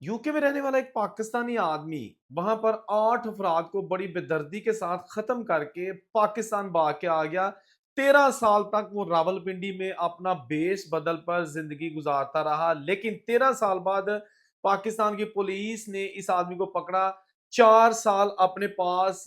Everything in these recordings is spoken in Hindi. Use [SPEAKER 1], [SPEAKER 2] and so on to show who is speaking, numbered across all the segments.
[SPEAKER 1] यूके में रहने वाला एक पाकिस्तानी आदमी वहां पर 8 अफराद को बड़ी बेदर्दी के साथ खत्म करके पाकिस्तान भाग के आ गया। 13 साल तक वो रावलपिंडी में अपना बेस बदल पर जिंदगी गुजारता रहा, लेकिन 13 साल बाद पाकिस्तान की पुलिस ने इस आदमी को पकड़ा। 4 साल अपने पास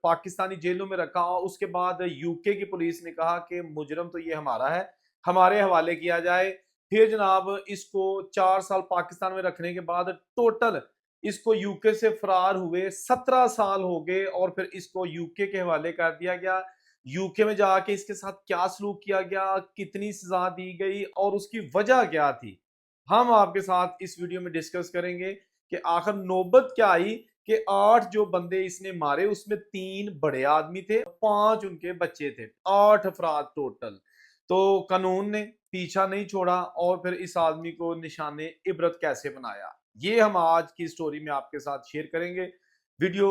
[SPEAKER 1] पाकिस्तानी जेलों में रखा और उसके बाद यूके की पुलिस ने कहा कि मुजरम तो ये हमारा है, हमारे हवाले किया जाए। फिर जनाब इसको 4 साल पाकिस्तान में रखने के बाद टोटल इसको यूके से फरार हुए 17 साल हो गए और फिर इसको यूके के हवाले कर दिया गया। यूके में जाके इसके साथ क्या सलूक किया गया, कितनी सजा दी गई और उसकी वजह क्या थी, हम आपके साथ इस वीडियो में डिस्कस करेंगे कि आखिर नौबत क्या आई कि 8 जो बंदे इसने मारे उसमें 3 बड़े आदमी थे, 5 उनके बच्चे थे, 8 अफराद टोटल। तो कानून ने पीछा नहीं छोड़ा और फिर इस आदमी को निशाने इबरत कैसे बनाया, ये हम आज की स्टोरी में आपके साथ शेयर करेंगे। वीडियो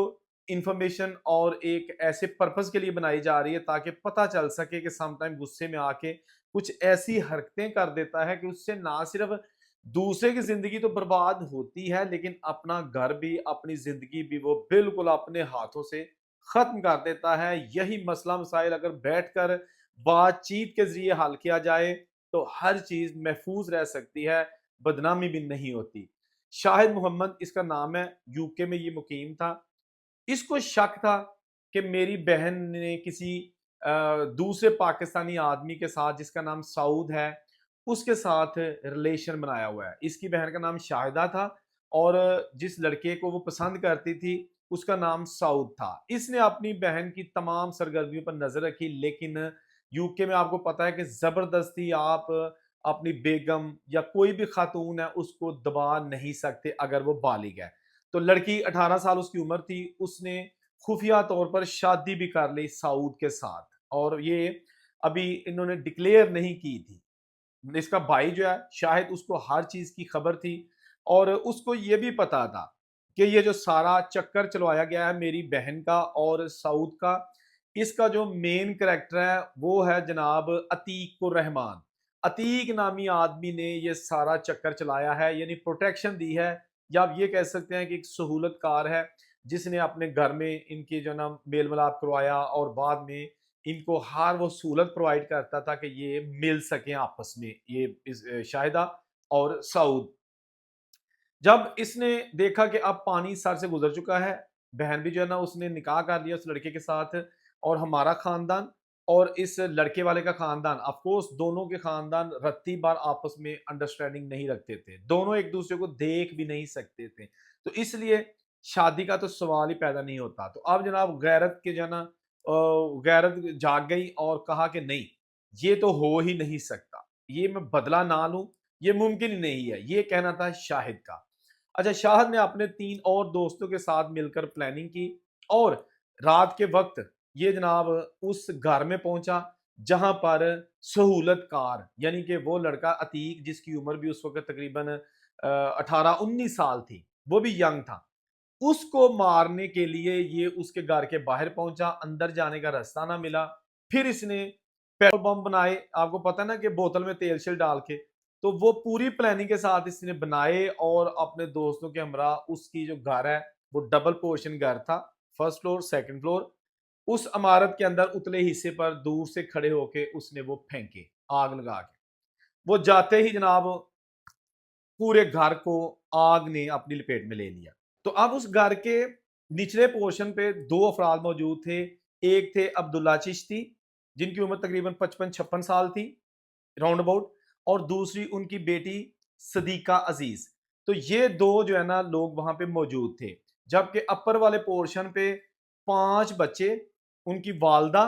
[SPEAKER 1] इंफॉर्मेशन और एक ऐसे पर्पस के लिए बनाई जा रही है ताकि पता चल सके कि समटाइम गुस्से में आके कुछ ऐसी हरकतें कर देता है कि उससे ना सिर्फ दूसरे की जिंदगी तो बर्बाद होती है, लेकिन अपना घर भी, अपनी जिंदगी भी वो बिल्कुल अपने हाथों से खत्म कर देता है। यही मसला मसाइल अगर बैठकर बातचीत के जरिए हल किया जाए तो हर चीज महफूज रह सकती है, बदनामी भी नहीं होती। शाहिद मोहम्मद इसका नाम है, यूके में ये मुकीम था। इसको शक था कि मेरी बहन ने किसी दूसरे पाकिस्तानी आदमी के साथ जिसका नाम सऊद है उसके साथ रिलेशन बनाया हुआ है। इसकी बहन का नाम शाहिदा था और जिस लड़के को वो पसंद करती थी उसका नाम सऊद था। इसने अपनी बहन की तमाम सरगर्मियों पर नजर रखी, लेकिन यूके में आपको पता है कि जबरदस्ती आप अपनी बेगम या कोई भी खातून है उसको दबा नहीं सकते अगर वो बालिग है। तो लड़की 18 साल उसकी उम्र थी, उसने खुफिया तौर पर शादी भी कर ली सऊद के साथ और ये अभी इन्होंने डिक्लेयर नहीं की थी। इसका भाई जो है शायद उसको हर चीज की खबर थी और उसको ये भी पता था कि ये जो सारा चक्कर चलवाया गया है मेरी बहन का और सऊद का, इसका जो मेन कैरेक्टर है वो है जनाब अतीक उर रहमान। अतीक नामी आदमी ने ये सारा चक्कर चलाया है, यानी प्रोटेक्शन दी है, या आप ये कह सकते हैं कि एक सहूलतकार है जिसने अपने घर में इनकी जो ना मेल मिलाप करवाया और बाद में इनको हर वो सहूलत प्रोवाइड करता था कि ये मिल सकें आपस में, ये शाहिदा और सऊद। जब इसने देखा कि अब पानी सर से गुजर चुका है, बहन भी जो है ना उसने निकाह कर लिया उस लड़के के साथ और हमारा खानदान और इस लड़के वाले का खानदान, ऑफ कोर्स दोनों के खानदान रत्ती बार आपस में अंडरस्टैंडिंग नहीं रखते थे, दोनों एक दूसरे को देख भी नहीं सकते थे, तो इसलिए शादी का तो सवाल ही पैदा नहीं होता। तो अब जनाब गैरत के जो है ना गैरत जाग गई और कहा कि नहीं, ये तो हो ही नहीं सकता, ये मैं बदला ना लूं, ये मुमकिन ही नहीं है, ये कहना था शाहिद का। अच्छा, शाहिद ने अपने 3 और दोस्तों के साथ मिलकर प्लानिंग की और रात के वक्त ये जनाब उस घर में पहुंचा जहां पर सहूलतकार यानी कि वो लड़का अतीक जिसकी उम्र भी उस वक्त तकरीबन 18-19 साल थी, वो भी यंग था, उसको मारने के लिए ये उसके घर के बाहर पहुंचा, अंदर जाने का रास्ता ना मिला। फिर इसने पेट्रोल बम बनाए, आपको पता है ना कि बोतल में तेल शेल डाल के, तो वो पूरी प्लानिंग के साथ इसने बनाए और अपने दोस्तों के हमरा उसकी जो घर है वो डबल पोर्शन घर था, फर्स्ट फ्लोर सेकंड फ्लोर, उस इमारत के अंदर उतले हिस्से पर दूर से खड़े होके उसने वो फेंके, आग लगा के। वो जाते ही जनाब पूरे घर को आग ने अपनी लपेट में ले लिया। तो अब उस घर के निचले पोर्शन पे 2 अफराद मौजूद थे। एक थे अब्दुल्ला चिश्ती, जिनकी उम्र तकरीबन 55-56 साल थी, राउंड अबाउट, और दूसरी उनकी बेटी सदीका अजीज। तो ये 2 जो है ना लोग वहां पे मौजूद थे। जबकि अपर वाले पोर्शन पे 5 बच्चे, उनकी वालदा,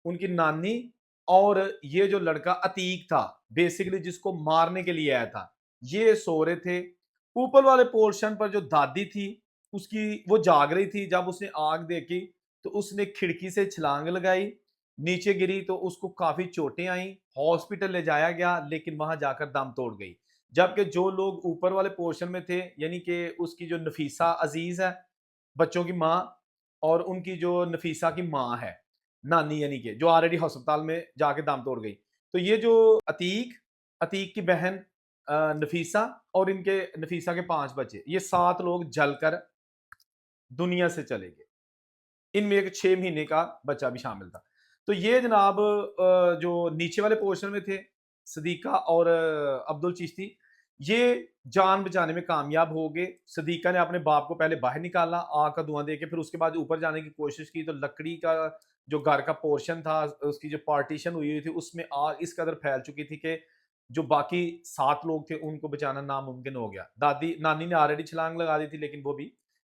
[SPEAKER 1] उनकी नानी और ये जो लड़का अतीक था, बेसिकली जिसको मारने के लिए आया था, ये सो रहे थे। ऊपर वाले पोर्शन पर जो दादी थी उसकी वो जाग रही थी, जब उसने आग देखी तो उसने खिड़की से छलांग लगाई, नीचे गिरी तो उसको काफी चोटें आई, हॉस्पिटल ले जाया गया लेकिन वहां जाकर दम तोड़ गई। जबकि जो लोग ऊपर वाले पोर्शन में थे, यानी कि उसकी जो नफीसा अजीज है, बच्चों की माँ, और उनकी जो नफीसा की माँ है, नानी, यानी कि जो ऑलरेडी अस्पताल में जाके दम तोड़ गई। तो ये जो अतीक, अतीक की बहन नफीसा और इनके नफीसा के 5 बच्चे, ये 7 लोग जलकर दुनिया से चले गए। इनमें एक 6 महीने का बच्चा भी शामिल था। तो ये जनाब जो नीचे वाले पोर्शन में थे, सदीका और अब्दुल चिश्ती, ये जान बचाने में कामयाब हो गए। सदीका ने अपने बाप को पहले बाहर निकाला, आग का धुआं देके, फिर उसके बाद ऊपर जाने की कोशिश की, तो लकड़ी का जो घर का पोर्शन था, उसकी जो पार्टीशन हुई हुई थी, उसमें आग इस कदर फैल चुकी थी कि जो बाकी 7 लोग थे, उनको बचाना नामुमकिन हो गया। दादी नानी ने ऑलरेडी छलांग लगा दी थी, लेकिन वो भी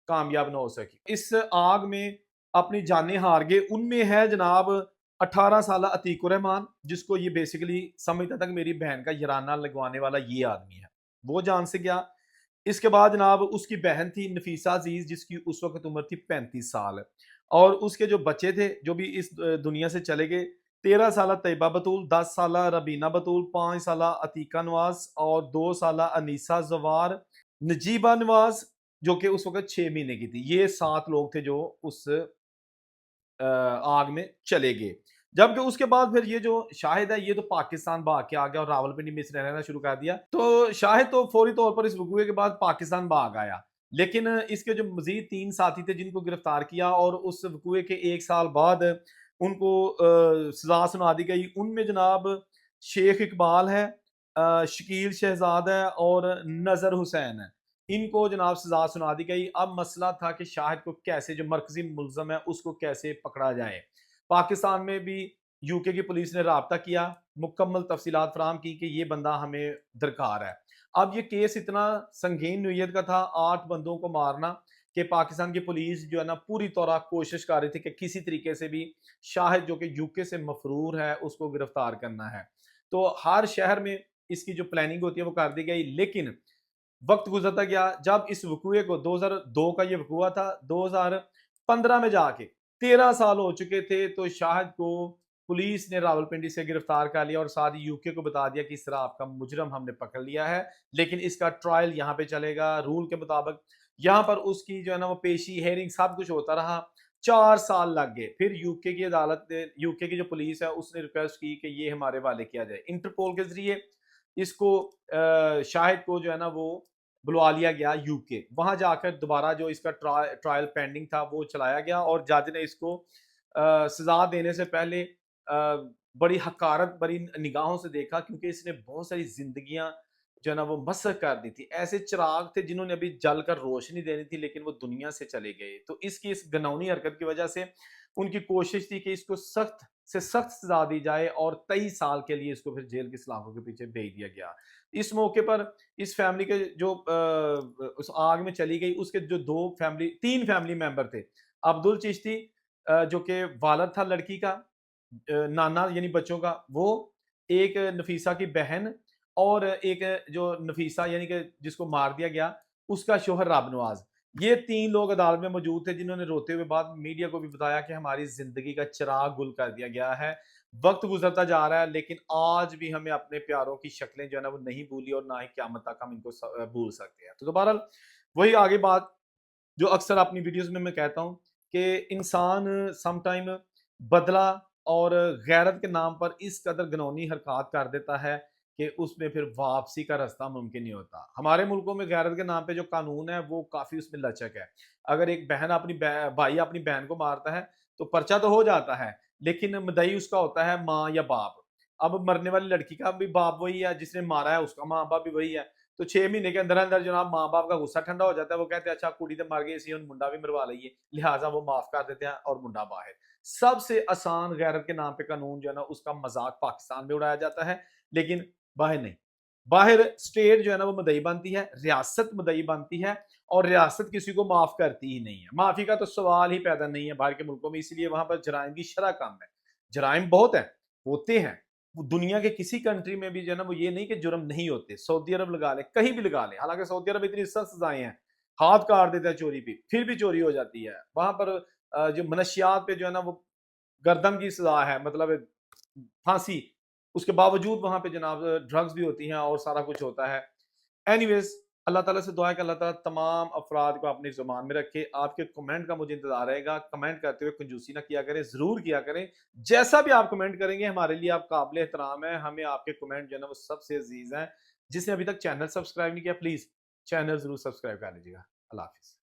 [SPEAKER 1] कामयाब ना हो सकी। इस आग में अपनी जानें हार गए। उनमें है जनाब 18 साल अतीकुर रहमान, जिसको ये बेसिकली समझता था कि मेरी बहन का यराना लगवाने वाला ये आदमी है, वो जान से गया। इसके बाद जनाब उसकी बहन थी नफीसा अजीज, जिसकी उस वक्त उम्र थी 35 साल, और उसके जो बच्चे थे जो भी इस दुनिया से चले गए, 13 साल तैयबा बतूल, 10 साल रबीना बतूल, 5 साल अतीका नवाज और 2 साल अनीसा जवार, नजीबा नवाज जो कि उस वक्त 6 महीने की थी। ये 7 लोग थे जो उस आग में चले गए। जबकि उसके बाद फिर ये जो शाहिद है, ये तो पाकिस्तान भाग के आ गया और रावलपिंडी में इसने रहना शुरू कर दिया। तो शाहिद तो फौरी तौर पर इस वकूए के बाद पाकिस्तान भाग आया, लेकिन इसके जो मजीद 3 साथी थे जिनको गिरफ्तार किया, और उस वकूए के 1 साल बाद उनको सजा सुना दी गई। उनमें जनाब शेख इकबाल है, शकील शहजाद है और नजर हुसैन है। इनको जनाब सजा सुना दी गई। अब मसला था कि शाहिद को कैसे, जो मरकजी मुलजम है, उसको कैसे पकड़ा जाए। पाकिस्तान में भी यूके की पुलिस ने राब्ता किया, मुकम्मल तफसीलात फराम की कि ये बंदा हमें दरकार है। अब ये केस इतना संगीन नोयत का था, 8 बंदों को मारना, कि पाकिस्तान की पुलिस जो है ना पूरी तरह कोशिश कर रही थी कि किसी तरीके से भी शाहिद जो कि यूके से मफरूर है उसको गिरफ्तार करना है। तो हर शहर में इसकी जो प्लानिंग होती है वो कर दी गई, लेकिन वक्त गुजरता गया। जब इस वकूए को 2002 का ये वकूआ था, 2015 में जाके 13 साल हो चुके थे, तो शाहिद को पुलिस ने रावलपिंडी से गिरफ्तार कर लिया और साथ ही यूके को बता दिया कि इस तरह आपका मुजरम हमने पकड़ लिया है, लेकिन इसका ट्रायल यहाँ पे चलेगा रूल के मुताबिक। यहाँ पर उसकी जो है ना वो पेशी, हेयरिंग, सब कुछ होता रहा। 4 साल लग गए। फिर यूके की अदालत ने, यूके की जो पुलिस है, उसने रिक्वेस्ट की कि ये हमारे हवाले किया जाए। इंटरपोल के जरिए इसको शाहिद को जो है ना वो बुलवा लिया गया यूके। वहां जाकर दोबारा जो इसका ट्रायल पेंडिंग था वो चलाया गया, और जज ने इसको सजा देने से पहले बड़ी हकारत भरी निगाहों से देखा, क्योंकि इसने बहुत सारी जिंदगियां जो है ना वो मसक कर दी थी। ऐसे चिराग थे जिन्होंने अभी जलकर रोशनी देनी थी, लेकिन वो दुनिया से चले गए। तो इसकी इस घिनौनी हरकत की वजह से उनकी कोशिश थी कि इसको सख्त से सख्त सजा दी जाए, और 23 साल के लिए इसको फिर जेल की सलाखों के पीछे भेज दिया गया। इस मौके पर इस फैमिली के जो उस आग में चली गई, उसके जो 3 फैमिली मेंबर थे। अब्दुल चिश्ती जो कि वालिद था लड़की का, नाना यानी बच्चों का वो, एक नफीसा की बहन, और एक जो नफीसा यानी कि जिसको मार दिया गया, उसका शोहर राब नवाज। ये 3 लोग अदालत में मौजूद थे, जिन्होंने रोते हुए बाद मीडिया को भी बताया कि हमारी जिंदगी का चिराग गुल कर दिया गया है। वक्त गुजरता जा रहा है, लेकिन आज भी हमें अपने प्यारों की शक्लें जो है ना वो नहीं भूली, और ना ही क़यामत तक हम इनको भूल सकते हैं। तो बहरहाल वही आगे बात जो अक्सर अपनी वीडियोस में मैं कहता हूँ कि इंसान सम टाइम बदला और गैरत के नाम पर इस कदर घिनौनी हरकत कर देता है कि उसमें फिर वापसी का रास्ता मुमकिन नहीं होता। हमारे मुल्कों में गैरत के नाम पे जो कानून है वो काफ़ी उसमें लचक है। अगर एक बहन अपनी भाई अपनी बहन को मारता है तो पर्चा तो हो जाता है, लेकिन मुद्दई उसका होता है माँ या बाप। अब मरने वाली लड़की का भी बाप वही है, जिसने मारा है उसका माँ बाप भी वही है। तो 6 महीने के अंदर अंदर जनाब माँ बाप का गुस्सा ठंडा हो जाता है। वो कहते हैं अच्छा कुड़ी तो मर गई, इसी मुंडा भी मरवा लीजिए, लिहाजा वो माफ कर देते हैं और मुंडा बाहर। सबसे आसान गैरत के नाम पे कानून जो है ना उसका मजाक पाकिस्तान में उड़ाया जाता है, लेकिन बाहर नहीं। बाहर स्टेट जो है ना वो मुद्दई बनती है, रियासत मुद्दई बनती है, और रियासत किसी को माफ करती ही नहीं है। माफी का तो सवाल ही पैदा नहीं है बाहर के मुल्कों में, इसलिए वहां पर जराइम की शरह कम है। जराइम बहुत है, होते हैं। वो दुनिया के किसी कंट्री में भी जो है ना वो ये नहीं कि जुर्म नहीं होते। सऊदी अरब लगा ले, कहीं भी लगा ले, हालांकि सऊदी अरब इतनी सख्त सजाएं हैं, हाथ काट देता है चोरी पे, फिर भी चोरी हो जाती है वहां पर। जो मनशियात पे जो है ना वो गर्दन की सजा है, मतलब फांसी, उसके बावजूद वहां पे जनाब ड्रग्स भी होती हैं और सारा कुछ होता है। एनीवेज, अल्लाह ताला से दुआ है कि अल्लाह ताला तमाम अफराद को अपनी ज़ुबान में रखे। आपके कमेंट का मुझे इंतजार रहेगा। कमेंट करते हुए कंजूसी ना किया करें, ज़रूर किया करें। जैसा भी आप कमेंट करेंगे हमारे लिए आप काबिल एहतराम है। हमें आपके कमेंट जो है ना वो सबसे अजीज़ हैं। जिसने अभी तक चैनल सब्सक्राइब नहीं किया प्लीज चैनल जरूर सब्सक्राइब कर लीजिएगा। अल्लाह हाफिज।